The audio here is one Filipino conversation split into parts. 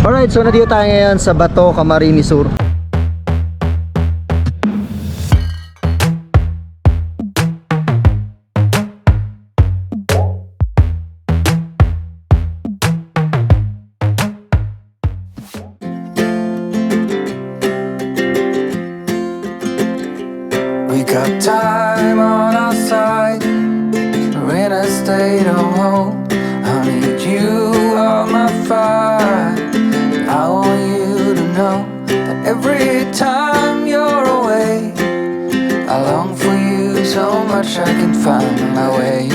Alright, so nandito tayo ngayon sa Bato, Camarines Sur. We got time on our side. We're in a state of hope. I need you on my fire. I want you to know that every time you're away, I long for you so much I can find my way.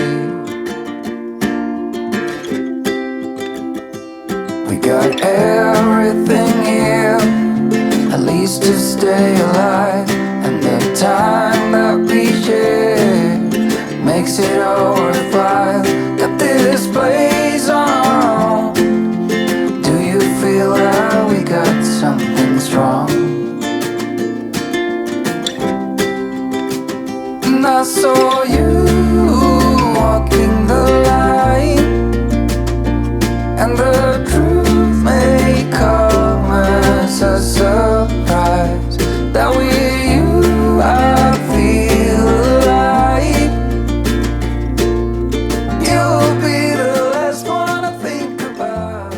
We got everything here, at least to stay alive. And the time that we share makes it all worthwhile. Got this place on our own. Do you feel that we got something strong? And I saw you walking the line, and the truth may come as a surprise that we I feel alive. You'll be the last one I think about.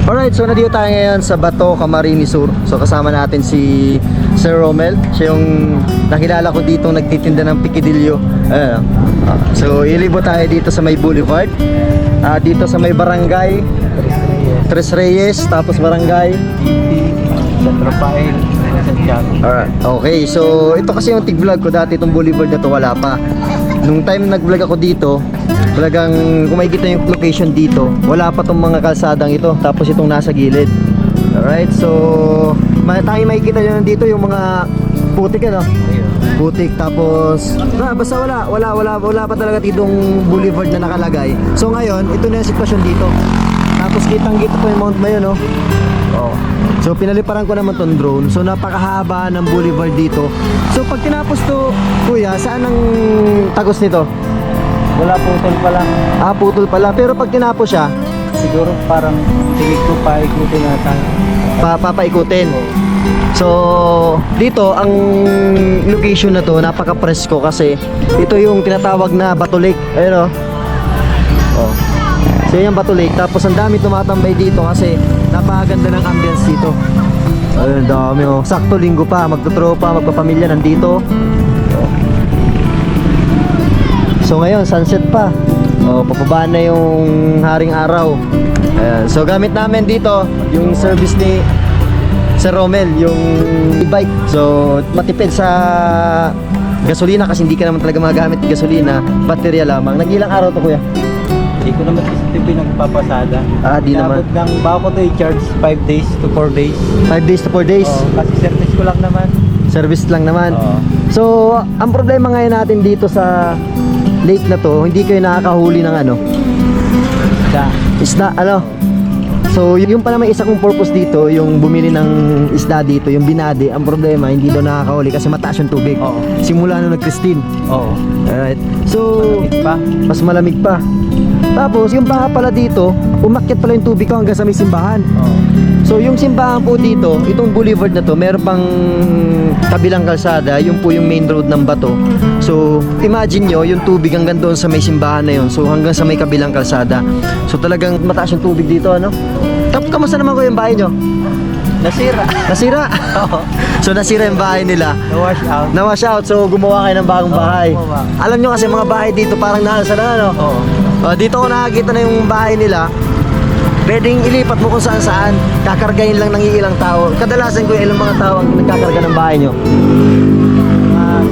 Alright, so nandito tayo ngayon sa Bato, Camarines Sur. So kasama natin si Sir Romel. Siya yung nakilala ko dito nagtitinda ng pikidilyo. So ilibo tayo dito sa may boulevard, dito sa may barangay Tres Reyes, tapos barangay Rafael. Alright, okay. So ito kasi yung tig-vlog ko dati, itong boulevard na to wala pa. Nung time nag-vlog ako dito, talagang kung makikita yung location dito, wala pa tong mga kalsadang ito. Tapos itong nasa gilid. Alright, so tayo makikita nyo dito yung mga putik, ano? Putik, tapos basta wala pa talaga ditong boulevard na nakalagay. So ngayon, ito na yung sitwasyon dito. Tapos kitang-kita po yung Mount Mayon, no? Oh. So pinaliparan ko naman tong drone. So napakahaba ng boulevard dito. So pag tinapos to, kuya, saan ang tagos nito? Wala, putol pa lang. Putol pala. Pero pag tinapos siya, Siguro parang sige ko paikutin na tayo. papaikutin. So dito ang location na to napaka-presko kasi ito yung tinatawag na Bato Lake. Ayun, oh. So yan Bato Lake. Tapos ang dami tumatambay dito kasi napakaganda ng ambience dito. Ayun, dami, oh. Sakto linggo pa, magtutropa, magpapamilya nandito. So ngayon sunset pa. Papaba na yung haring araw. Ayan. So gamit namin dito yung service ni Sir Romel, yung e-bike. So matipid sa gasolina kasi hindi ka naman talaga magagamit gasolina, baterya lamang. Nag-ilang araw to, kuya? Hindi ko naman kasi nagpapasada. Di naman. Ng bago ko to i-charge 5 days to 4 days. 5 days to 4 days. Kasi service ko lang naman. Service lang naman. So ang problema ngayon natin dito sa lake na to, hindi kayo nakakahuli ng ano? Isda, ano? So yung pala may isa kong purpose dito, yung bumili ng isda dito, yung binade. Ang problema, hindi daw nakakahuli kasi mataas yung tubig. Simula nung nag-Christine. Alright. So mas malamig pa. Tapos yung baha pala dito, umakyat pala yung tubig ko hanggang sa may simbahan. So yung simbahan po dito, itong boulevard na to, meron pang kabilang kalsada, yung po yung main road ng Bato. So imagine nyo, yung tubig hanggang doon sa may simbahan na yun. So hanggang sa may kabilang kalsada. So talagang mataas yung tubig dito, ano? Kamusta naman ko yung bahay nyo? Nasira. Nasira? So nasira yung bahay nila. Na-wash out. Na-wash out, so gumawa kayo ng bagong bahay. Alam nyo kasi mga bahay dito parang naalsa na, ano? Dito ko nakakita na yung bahay nila. Pwedeng ilipat mo kung saan saan. Kakargahin lang ng ilang tao. Kadalasan ko ilang mga tao ang nagkakarga ng bahay nyo.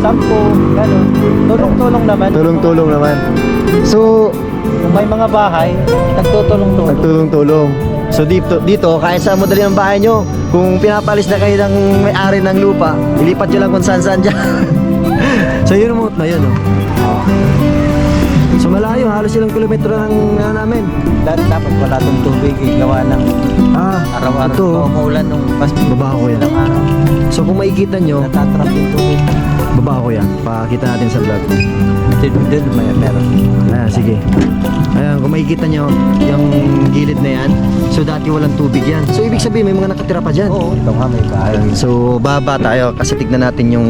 10, gano'n. Tulong-tulong naman. Tulong-tulong naman. So kung may mga bahay, nagtutulong-tulong. nagtulong-tulong. So dito kahit saan mo dali ang bahay nyo, kung pinapalis na kayo ng may-ari ng lupa, ilipat nyo lang kung saan-saan dyan. So yun ang na yun, oh. So malayo, halos ilang kilometro ng namin. Dapat wala itong tubig, gawa ng araw-araw. Ito, Maulan nung mas baba ko yan. ng araw. So kung makikita nyo, Natatrap yung tubig. ba ako yan? Pakita natin sa vlog. Doon meron. Ayan, sige. Ayan, kung makikita nyo, yung gilid na yan. So, dati walang tubig yan. So, ibig sabihin, may mga nakatira pa dyan. Oo, ito nga may bahay. So, baba tayo kasi tignan natin yung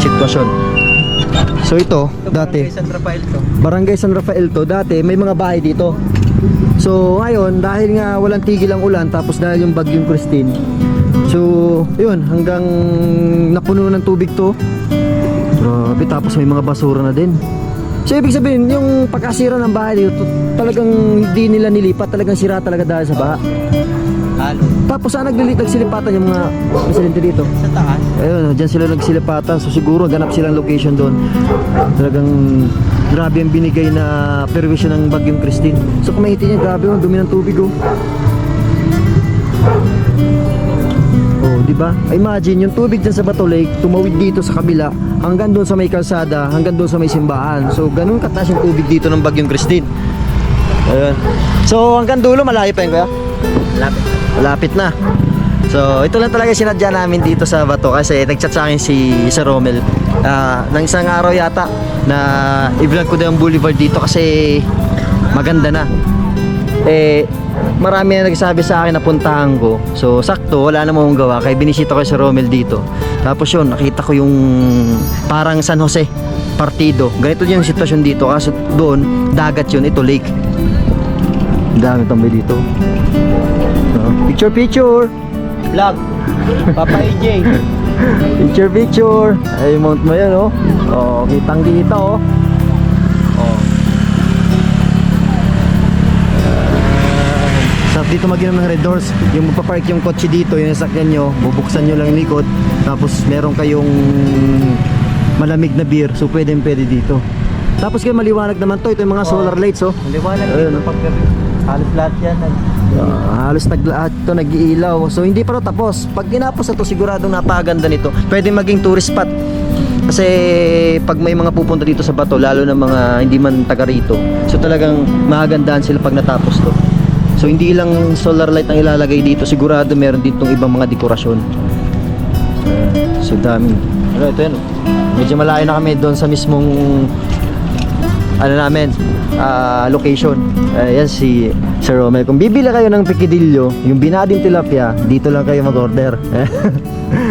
sitwasyon. So, ito, dati, San Rafael to. Barangay San Rafael to, dati may mga bahay dito. So, ngayon, dahil nga walang tigil ang ulan, tapos dahil yung bagyong Christine, so, yun, hanggang napuno ng tubig to. Grabe, tapos may mga basura na din. So, ibig sabihin, yung pagkasira ng bahay dito, talagang hindi nila nilipat, talagang sira talaga dahil sa baha. Halo. Tapos saan nagsilipatan yung mga residente dito? Sa taas. Ayun, dyan sila nagsilipatan. So siguro ganap silang location doon. Talagang grabe ang binigay na perwisyon ng bagyong Christine. So kung makita niyo, grabe ang dumi ng tubig oh. Oh, di ba? Imagine yung tubig dyan sa Bato Lake, tumawid dito sa kabila, hanggang doon sa may kalsada, hanggang doon sa may simbahan. So ganun kataas yung tubig dito ng bagyong Christine. Ayun. So hanggang dulo, malayo pa yun kuya? Malapit na. So, ito lang talaga sinadya namin dito sa Bato kasi nag-chat sa akin si Sir Romel. Nang isang araw yata na i-vlog ko daw yung boulevard dito kasi maganda na. Marami na nagsabi sa akin na puntahan ko. So, sakto, wala namang gawa kaya binisita ko si Sir Romel dito. Tapos yun, nakita ko yung parang San Jose Partido. Ganito yung sitwasyon dito kasi doon, dagat yun, ito lake. Dami tambay dito. Picture Vlog. Papa AJ. Picture ay mount mo yan oh. Oh, kitang kita oh. Oh. So dito mag-inom ng red doors. Yung magpapark yung kotse dito, yung sasakyan nyo, bubuksan nyo lang yung likod. Tapos meron kayong malamig na beer. So pwede dito. Tapos kayo maliwanag naman to. Ito yung mga solar lights oh. Maliwanag Ayun, dito paggabi. Halos lahat yan. Halos lahat ito nag-iilaw. So hindi pa rin tapos. Pag tinapos na to, siguradong napakaganda nito. Pwede maging tourist spot. Kasi pag may mga pupunta dito sa Bato, lalo na mga hindi man taga rito, so talagang mahagandahan sila pag natapos to. So hindi lang solar light ang ilalagay dito, sigurado meron din itong ibang mga dekorasyon. So dami. Ano ito yan oh. Medyo malayo na kami doon sa mismong location. Yan si Sir Romel. Kung bibili kayo ng pikidilyo, yung binading tilapia, dito lang kayo mag-order.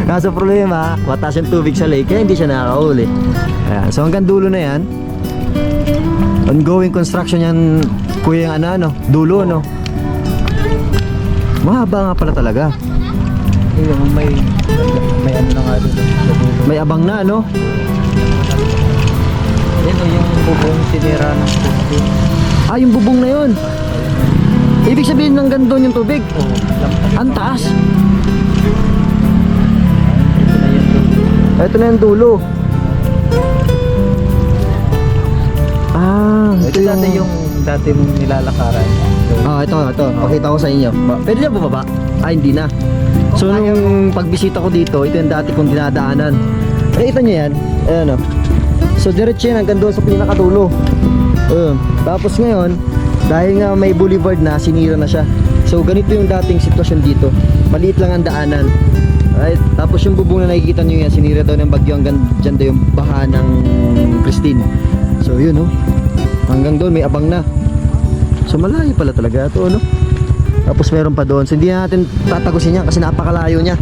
Kaso problema, mataas yung tubig sa lake, kaya hindi siya nakakahuli. So hanggang dulo na yan. Ongoing construction yan, kuya yung dulo no. Mahaba nga pala talaga. Yung may ano na nga doon. May abang na no. Ito yung bubong sinira ng tubig. Yung bubong na yun. Ibig sabihin hanggang doon yung tubig. Ang taas. Ito na yung dulo. Ito dati mong nilalakaran. Ito. Pakita ko sa inyo. Pwede na bumaba? Hindi na. So nung pagbisita ko dito, ito yung dati kong dinadaanan. Ito nyo yan. Ayan o. So diretso yan hanggang doon sa pinakadulo. Tapos ngayon, dahil nga may boulevard na, sinira na siya. So ganito yung dating sitwasyon dito. Maliit lang ang daanan. Right? Tapos yung bubong na nakikita nyo yan, sinira daw ng bagyo hanggang dyan daw yung baha ng Christine. So yun oh. Hanggang doon may abang na. So malayo pala talaga ito no. Tapos meron pa doon. So hindi natin tatagusin yan kasi napakalayo niya.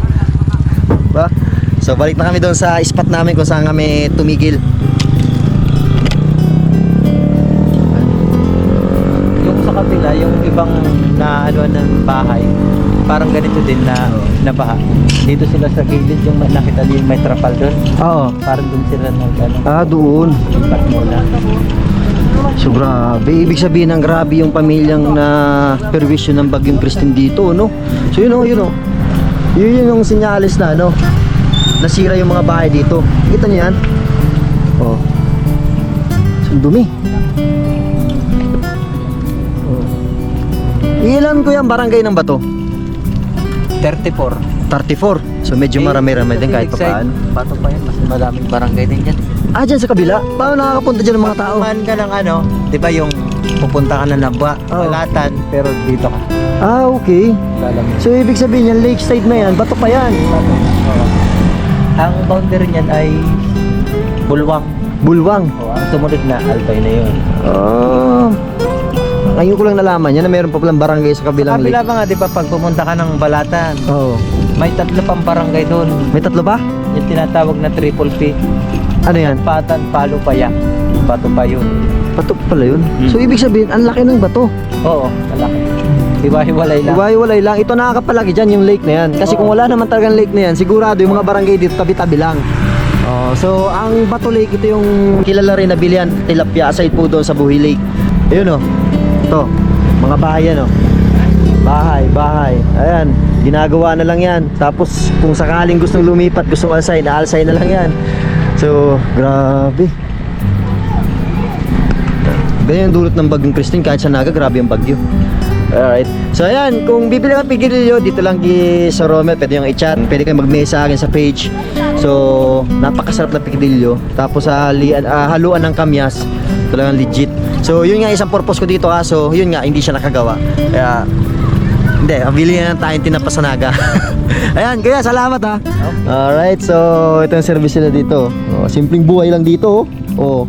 Ba? So balik na kami doon sa spot namin kung saan kami tumigil. Kabila yung ibang na ng bahay parang ganito din na baha. Dito sila sa gilid yung nakita din may trapal doon. Oo. Parang doon sila doon. Ipat muna. So grabe, ibig sabihin ng grabe yung pamilyang na perwisyon ng bagyong Christine dito no. So yun yung sinyalis na nasira yung mga bahay dito. Kita niyo yan? Oh. So dumi. Ilan ko yung barangay ng Bato? 34. 34. So medyo marami-rami din kahit pa paano. Bato pa yan, mas maraming barangay din yan. Dyan sa kabila? Paano nakakapunta dyan ng mga tao? Pagkuman ka ng di ba yung pupunta ka na Nabwa, Balatan, pero dito ka. Okay. Lalamig. So ibig sabihin yan, lakeside na yan, Bato pa yan. Ang boundary niyan ay Bulwang. Bulwang. O, ang sumunod na Albay na yun. Oh. Ngayon ko lang nalaman yan na mayroon pa palang barangay sa kabilang Kabila lake. pa nga, di ba, pag pumunta ka ng Balatan, Oo. may 3 pang barangay doon. May 3 ba? Yung tinatawag na Triple P. Ano yan? Patan, Palo, Paya. Bato pa yun. Patok pala yun. Hmm. So ibig sabihin, ang laki ng bato. Oo, malaki. Hiwa-hiwalay lang. Iwalay lang. Ito nakakapalaki dyan yung lake na yan. Kasi kung wala naman talagang lake na yan, sigurado yung mga barangay dito tabi-tabi lang. Oh, so ang Bato Lake, ito yung kilala rin na bilihan tilapia aside po doon sa Buhi Lake. Ayun oh. Ito, mga bahay yan oh. Bahay. Ayan, ginagawa na lang yan. Tapos kung sakaling gustong lumipat, gustong alsay, na-alsay na lang yan. So, grabe. Ganyan ang dulot ng bagyong Christine. Kahit sa Naga, grabe ang bagyo. Alright. So ayan, kung bibili ka pigilyo dito lang sa Romel, pwede yung i-chat, pwede kayo mag-mail sa akin sa page. So, napakasarap na pigilyo. Tapos haluan ng kamyas, talagang legit. So, yun nga isang purpose ko dito, kaso yun nga hindi siya nakagawa. Kaya hindi, bili na tayong tinapa sa Naga. Ayan, kaya salamat ha. Alright, so ito yung service nila dito. Oh, simpleng buhay lang dito. Oh,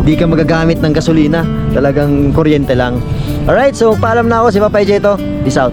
di ka magagamit ng gasolina. Talagang kuryente lang. Alright, so paalam na ako, si Papay Jeto. Peace out.